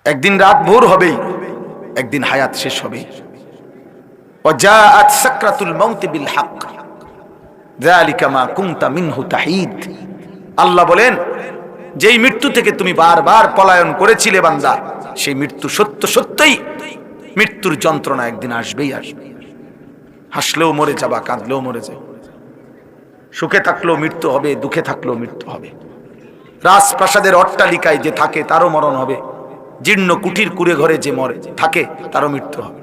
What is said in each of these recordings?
একদিন রাত ভোর হবেই, একদিন হায়াত শেষ হবেই। ওয়াজাআত সাকরাতুল মাউত বিল হক যালিকা মা কুনতা মিনহু তাহিদ। আল্লাহ বলেন, যেই মৃত্যু থেকে তুমি বারবার পলায়ন করেছিলে বান্দা, সেই মৃত্যু সত্য সত্যই, মৃত্যুর যন্ত্রণা একদিন আসবেই আসবে। হাসলেও মরে যাবা, কাঁদলেও মরে যাবে, সুখে থাকলেও মৃত্যু হবে, দুঃখে থাকলেও মৃত্যু হবে। রাজপ্রাসাদের অট্টালিকায় যে থাকে তারও মরণ হবে, জীর্ণ কুঠির কুড়ে ঘরে যে মরে থাকে তারও মৃত্যু হবে।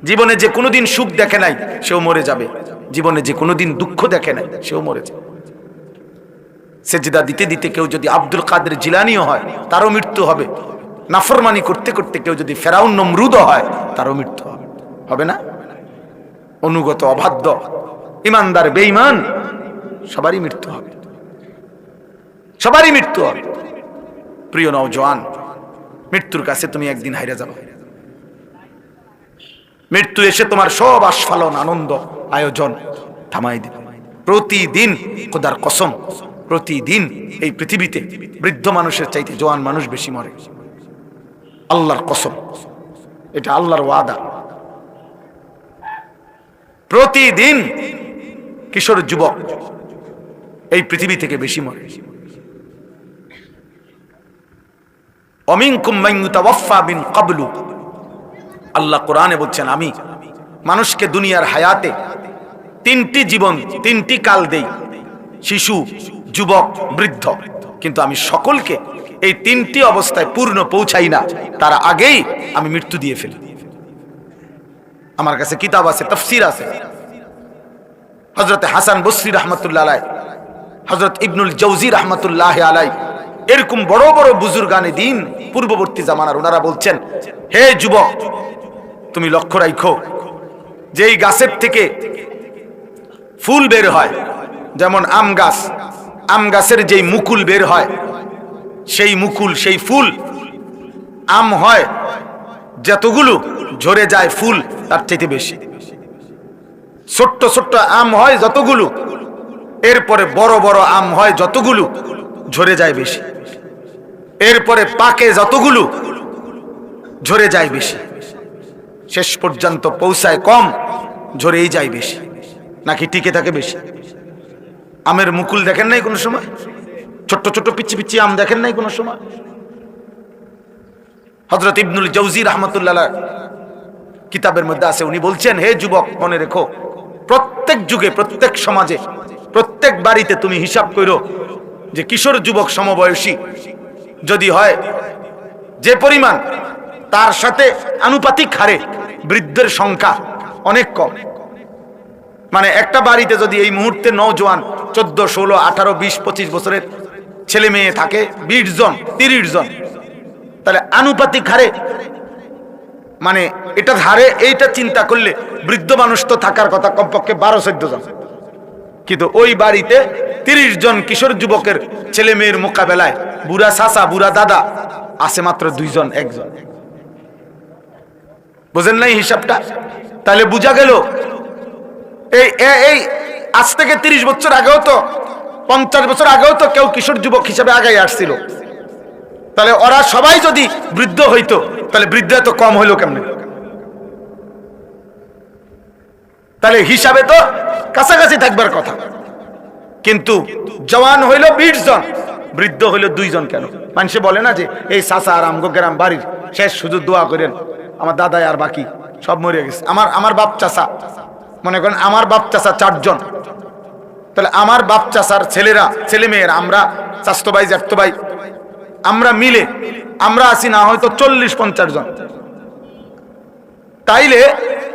জীবনে যে কোনোদিন সুখ দেখে নাই সেও মরে যাবে, জীবনে যে কোনোদিন দুঃখ দেখে নাই সেও মরে যাবে। সেজদা দিতে দিতে কেউ যদি আব্দুল কাদের জিলানিও হয় তারও মৃত্যু হবে। নাফরমানি করতে করতে কেউ যদি ফেরাউন নমরুদও হয় তারও মৃত্যু হবে, হবে না? অনুগত অবাধ্য ইমানদার বেঈমান সবারই মৃত্যু হবে, সবারই মৃত্যু হবে। প্রিয় নওজোয়ান, মৃত্যুর কাছে তুমি একদিন হাইরা যাবে। মৃত্যু এসে তোমার সব আস্ফালন আনন্দ আয়োজন থামাই দিবে। প্রতিদিন, খোদার কসম, প্রতিদিন এই পৃথিবীতে বৃদ্ধ মানুষের চাইতে জওয়ান মানুষ বেশি মরে। আল্লাহর কসম, এটা আল্লাহর ওয়াদা। প্রতিদিন কিশোর যুবক এই পৃথিবী থেকে বেশি মরে। অমিনকুম মান ইউতাওয়াফা মিন ক্বাবলু, আল্লাহ কোরআনে বলছেন, আমি মানুষকে দুনিয়ার হায়াতে তিনটি জীবন, তিনটি কাল দেই, শিশু, যুবক, বৃদ্ধ, কিন্তু আমি সকলকে এই তিনটি অবস্থায় পূর্ণ পৌঁছাই না, তার আগেই আমি মৃত্যু দিয়ে ফেলি। আমার কাছে কিতাব আছে, তাফসীর আছে। হযরত হাসান বসরি রাহমাতুল্লাহ আলাইহি, হযরত ইবনুল জাওজি রাহমাতুল্লাহ আলাইহি, এরকম বড় বড় বুজুর্গানে দিন পূর্ববর্তী জামানার, ওনারা বলছেন, হে যুবক, তুমি লক্ষ্য রাখো, যেই গাছের থেকে ফুল বের হয়, যেমন আম গাছ, আম গাছের যেই মুকুল বের হয়, সেই মুকুল, সেই ফুল, আম হয় যতগুলো, ঝরে যায় ফুল তার চাইতে বেশি। ছোট্ট ছোট্ট আম হয় যতগুলো, এরপরে বড় বড় আম হয় যতগুলো, ঝরে যায় বেশি। এরপরে পাকে যতগুলো, ঝরে যায় বেশি। শেষ পর্যন্ত পৌঁছায় কম, ঝরেই যায় বেশি, নাকি টিকে থাকে বেশি? আমের মুকুল দেখেন নাই কোনো সময়? ছোট্ট ছোট্ট পিচ্ছি পিচ্ছি আম দেখেন নাই কোনো সময়? হযরত ইবনুল জাওজি রাহমাতুল্লাহ কিতাবের মধ্যে আছে, উনি বলছেন, হে যুবক, মনে রেখো, প্রত্যেক যুগে, প্রত্যেক সমাজে, প্রত্যেক বাড়িতে তুমি হিসাব করো যে কিশোর যুবক সমবয়সী যদি হয়, যে পরিমাণ, তার সাথে আনুপাতিক হারে বৃদ্ধের সংখ্যা অনেক কম। মানে একটা বাড়িতে যদি এই মুহূর্তে নওজোয়ান 14, 16, 18, 20, 25 বছরের ছেলে মেয়ে থাকে 20 জন, 30 জন, তাহলে আনুপাতিক হারে, মানে এটা হারে, এইটা চিন্তা করলে বৃদ্ধ মানুষ তো থাকার কথা কমপক্ষে 12-14 জন, কিন্তু ওই বাড়িতে 30 জন কিশোর যুবকের ছেলে মেয়ের মোকাবেলায় বুড়া চাচা, বুড়া দাদা আছে মাত্র 2 জন, 1 জন। বুঝেন নাই হিসাবটা? তাহলে বুঝা গেল এই আজ থেকে 30 বছর আগেও তো, 50 বছর আগেও তো কেউ কিশোর যুবক হিসাবে আগে আসছিল। তাহলে ওরা সবাই যদি বৃদ্ধ হইতো, তাহলে বৃদ্ধ এত কম হইলো কেমনে? তাহলে হিসাবে তো কাছাকাছি থাকবার কথা, কিন্তু জওয়ান হইল 20 জন, বৃদ্ধ হইল 2 জন। কেন? মানুষে বলে না যে এই চাচা আর আমগো গ্রাম বাড়ির শেষ শুধু দোয়া করেন, আমার দাদাই আর বাকি সব মরে গেছে। আমার বাপ চাচা, মনে করেন আমার বাপ চাচা 4 জন, তাহলে আমার বাপ চাচার ছেলেরা, ছেলে মেয়েরা, আমরা চাচতো ভাই, জ্যাঠতো ভাই, আমরা মিলে আমরা আছি না হয়তো 40-50 জন। তাইলে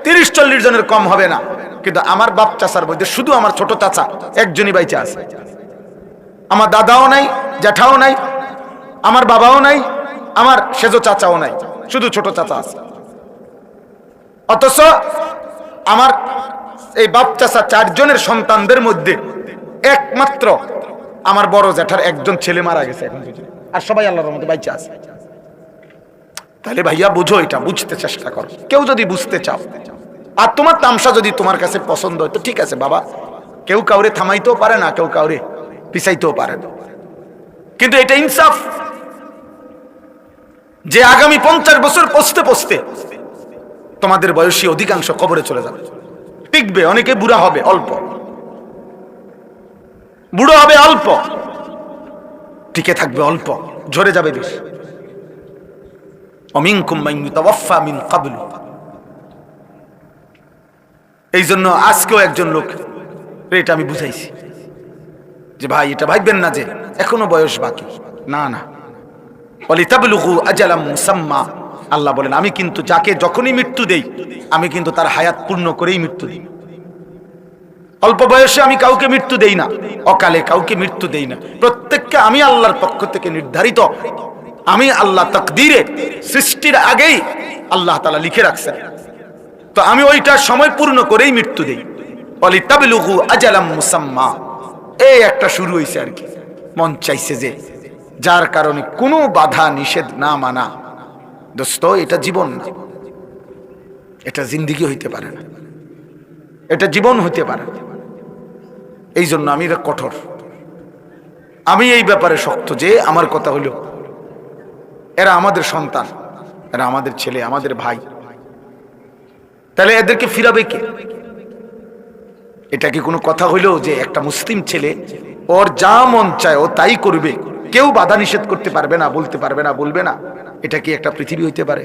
30-40 জনের কম হবে না, কিন্তু আমার বাপ চাচার মধ্যে শুধু আমার ছোট চাচা একজনই বাইচা আছে। আমার দাদাও নাই, জ্যাঠাও নাই, আমার বাবাও নাই, আমার সেজো চাচাও নাই, শুধু ছোট চাচা আছে। অথচ আমার এই বাপ চাচা 4 জনের সন্তানদের মধ্যে একমাত্র আমার বড় জ্যাঠার 1 জন ছেলে মারা গেছে এখন, আর সবাই আল্লাহর রহমতে বাইচা আছে। তাহলে ভাইয়া বুঝো, এটা বুঝতে চেষ্টা করো। কেউ যদি বুঝতে চাও, আর তোমার তামসা যদি তোমার কাছে পছন্দ হয় তো ঠিক আছে বাবা, কেউ কাউরে থামাইতেও পারে না, কেউ কাউরে পিছাইতেও পারে না, কিন্তু এটা ইনসাফ। যে আগামী 50 বছর পৌঁছতে পৌঁছতে তোমাদের বয়সী অধিকাংশ কবরে চলে যাবে। টিকবে, অনেকে বুড়া হবে অল্প, বুড়ো হবে অল্প, টিকে থাকবে অল্প, ঝরে যাবে বেশি। অমিনকুম মান ইউতাওয়াফা মিন ক্বাবলু। এই জন্য আজকেও একজন লোক, এটা আমি বুঝাইছি যে ভাই এটা ভাববেন না যে এখনো বয়স বাকি, না না। ওয়ালিতাবলুগু আজালাম মুসাম্মা, আল্লাহ বলেন আমি কিন্তু যাকে যখনই মৃত্যু দেই আমি কিন্তু তার হায়াত পূর্ণ করেই মৃত্যু দিই। অল্প বয়সে আমি কাউকে মৃত্যু দেই না, অকালে কাউকে মৃত্যু দেই না। প্রত্যেককে আমি আল্লাহর পক্ষ থেকে নির্ধারিত, আমি আল্লাহ তাকদীরে সৃষ্টির আগেই আল্লাহ তাআলা লিখে রাখছেন, তো আমি ওইটা সময় পূর্ণ করেই মৃত্যু দেই। ওয়ালিতাবলুগু আজালাম মুসাম্মা, এই একটা শুরু হইছে আর কি। মন চাইছে যে যার কারণে কোনো বাধা নিষেধ না মানা, দোস্ত এটা জীবন না, এটা জিন্দেগি হইতে পারে না, এটা জীবন হইতে পারে না। এই জন্য আমি এটা কঠোর, আমি এই ব্যাপারে শক্ত যে আমার কথা হলো এরা আমাদের সন্তান, এরা আমাদের ছেলে, আমাদের ভাই, তাহলে এদেরকে ফিরাবে কে? এটা কি কোনো কথা হইলো যে একটা মুসলিম ছেলে ওর যা মন চায় ও তাই করবে, কেউ বাধা নিষেধ করতে পারবে না, বলতে পারবে না, বলবে না? এটা কি একটা পৃথিবী হইতে পারে?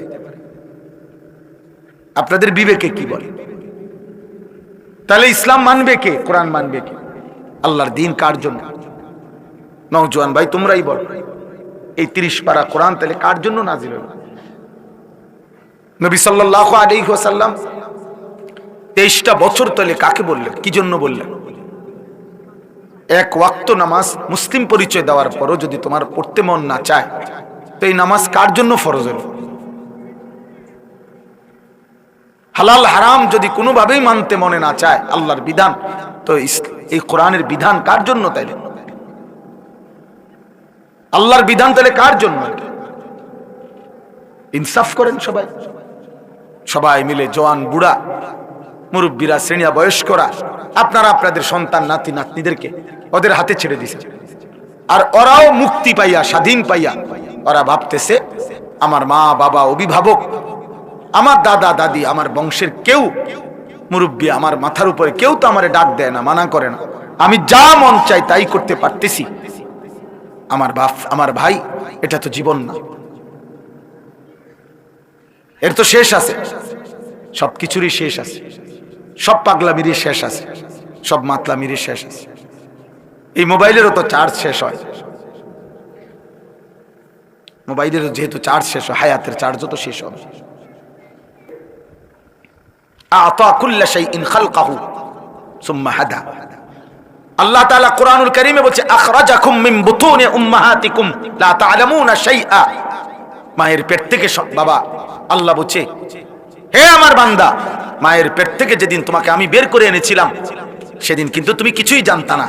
আপনাদের বিবেকে কি বলে? তাহলে ইসলাম মানবে কে, কোরআন মানবে কে, আল্লাহর দ্বীন কার জন্য? নওজোয়ান ভাই তোমরাই বল, এই 30 পারা কোরআন তাহলে কার জন্য নাজিল হলো? নবী সাল্লাল্লাহু আলাইহি ওয়াসাল্লাম 23টা বছর তাহলে কাকে বললেন, কি জন্য বললেন? এক ওয়াক্ত নামাজ মুসলিম পরিচয় দেওয়ার পরও যদি তোমার পড়তে মন না চায় তো এই নামাজ কার জন্য ফরজ হলো? হালাল হারাম যদি কোনোভাবেই মানতে মনে না চায় আল্লাহর বিধান, তো এই কোরআনের বিধান কার জন্য? তাইলে আল্লাহর বিধান তাহলে কার জন্য? ইনসাফ করেন সবাই, সবাই মিলে, জওয়ান বুড়া মুরব্বীরা শ্রেণীয়া বয়স্করা, আপনারা আপনাদের সন্তান নাতি নাতনিদেরকে ওদের হাতে ছেড়ে দিয়েছে, আর ওরাও মুক্তি পাইয়া, স্বাধীন পাইয়া ওরা ভাবতেছে আমার মা বাবা, অভিভাবক, আমার দাদা দাদি, আমার বংশের কেউ মুরব্বী আমার মাথার উপরে কেউ তো আমারে ডাক দেয় না, মানা করে না, আমি যা মন চাই তাই করতে পারতেছি। আমার বাপ, আমার ভাই, এটা তো জীবন না, এর তো শেষ আছে, সবকিছুরই শেষ আছে, সব পাগলামিরই শেষ আছে, সব মাতলামিরই শেষ আছে। এই মোবাইলেরও তো চার্জ শেষ হয়, মোবাইলেরও যেহেতু চার্জ শেষ হয়, হায়াতের চার্জও তো শেষ হবে। আ'তা কুল্লা শাইইন খালকাহু সুম্মা হাদা। আল্লাহ তাআলা কোরআনুল কারীমে বলছে আখরাজাকুম মিন বুতুনি উম্মাহাতিকুম লা তা'লামুনা শাইআ। মায়ের পেট থেকে, বাবা আল্লাহ বলছে হে আমার বান্দা, মায়ের পেট থেকে যেদিন তোমাকে আমি বের করে এনেছিলাম সেদিন কিন্তু তুমি কিছুই জানতা না,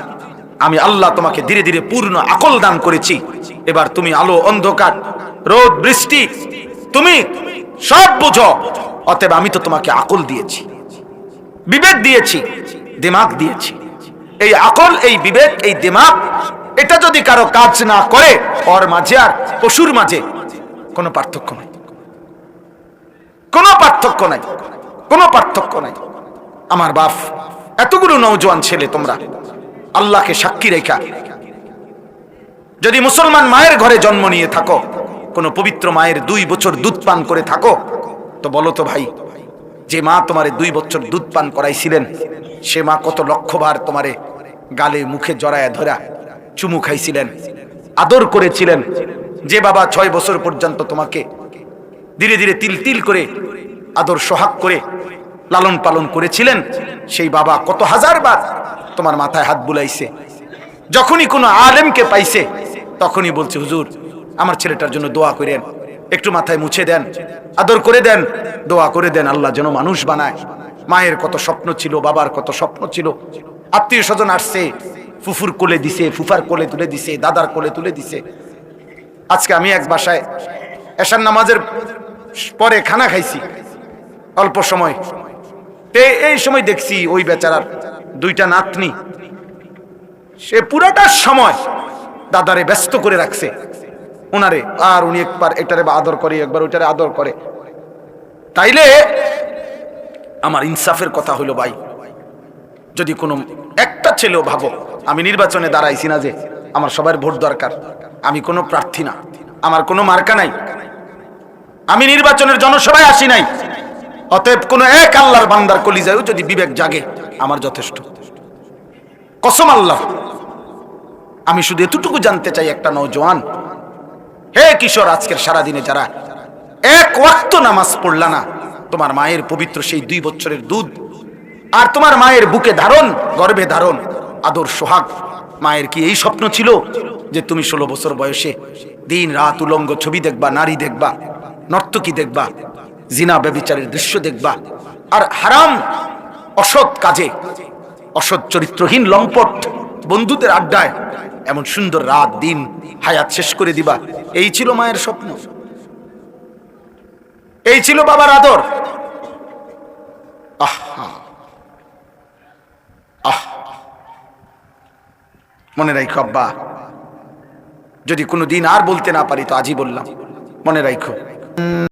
আমি আল্লাহ তোমাকে ধীরে ধীরে পূর্ণ আকল দান করেছি। এবার তুমি আলো অন্ধকার রোদ বৃষ্টি তুমি সব বুঝো, অতএব আমি তো তোমাকে আকল দিয়েছি, বিবেক দিয়েছি, দিমাগ দিয়েছি। এই আকল, এই বিবেক, এই দিমাগ, এটা যদি কারো কাজ না করে, ওর মাঝে আর পশুর মাঝে কোনো পার্থক্য নাই, কোনো পার্থক্য নাই, কোনো পার্থক্য নাই। আমার বাপ, এতগুলো নওজোয়ান ছেলে তোমরা আল্লাহকে সাক্ষী রেখা যদি মুসলমান মায়ের ঘরে জন্ম নিয়ে থাকো, কোন পবিত্র মায়ের 2 বছর দুধ পান করে থাকো, তো বলো তো ভাই, যে মা তোমারে 2 বছর দুধ পান করাইছিলেন সে মা কত লক্ষবার তোমারে গালে মুখে জড়ায়া ধরা চুমু খাইছিলেন, আদর করেছিলেন। যে বাবা 6 বছর পর্যন্ত তোমাকে ধীরে ধীরে তিল তিল করে আদর সোহাগ করে লালন পালন করেছিলেন, সেই বাবা কত হাজারবার তোমার মাথায় হাত বুলাইছে। যখনই কোনো আলেমকে পাইছে তখনই বলছে হুজুর আমার ছেলেটার জন্য দোয়া করেন, একটু মাথায় মুছে দেন, আদর করে দেন, দোয়া করে দেন, আল্লাহ যেন মানুষ বানায়। মায়ের কত স্বপ্ন ছিল, বাবার কত স্বপ্ন ছিল, আত্মীয় স্বজন আসছে, ফুফুর কোলে দিছে, ফুফার কোলে তুলে দিছে, দাদার কোলে তুলে দিছে। আজকে আমি এক বাসায় এশার নামাজের পরে খানা খাইছি অল্প সময়, এই সময় দেখছি ওই বেচারার 2টা নাতনি, সে পুরাটা সময় দাদারে ব্যস্ত করে রাখছে, ওনারে, আর উনি একবার এটারে আদর করে, একবার ওইটারে আদর করে। তাইলে আমার ইনসাফের কথা হইল ভাই, যদি কোনো একটা ছেলেও ভাবো, আমি নির্বাচনে দাঁড়াইছি না যে আমার সবার ভোট দরকার, আমি কোনো প্রার্থী না, আমার কোনো মার্কা নাই, আমি নির্বাচনের জনসভায় আসি নাই, অতএব কোন এক আল্লাহর বান্দার কলিজায়ও যদি বিবেক জাগে আমার যথেষ্ট। কসম আল্লাহ, আমি শুধু এতটুকু জানতে চাই, একটা নওজোয়ান, হে কিশোর, আজকের সারাদিনে যারা এক ওয়াক্ত নামাজ পড়লা না, তোমার মায়ের পবিত্র সেই 2 বছরের দুধ আর তোমার মায়ের বুকে ধারণ, গর্ভে ধারণ আদর সোহাগ, মায়ের কি এই স্বপ্ন ছিল যে তুমি 16 বছর বয়সে দিন রাত উলঙ্গ ছবি দেখবা, নারী দেখবা, নর্তকী দেখবা, জিনা ব্যভিচারের দৃশ্য দেখবা, আর হারাম অসৎ কাজে, অসৎ চরিত্রহীন লম্পট বন্ধুদের আড্ডায় এমন সুন্দর রাত দিন হায়াত শেষ করে দিবা? এই ছিল মায়ের স্বপ্ন, এই ছিল বাবার আদর। মনে রাখো আব্বা, যদি কোনোদিন আর বলতে না পারি তো আজই বললাম, মনে রাখো।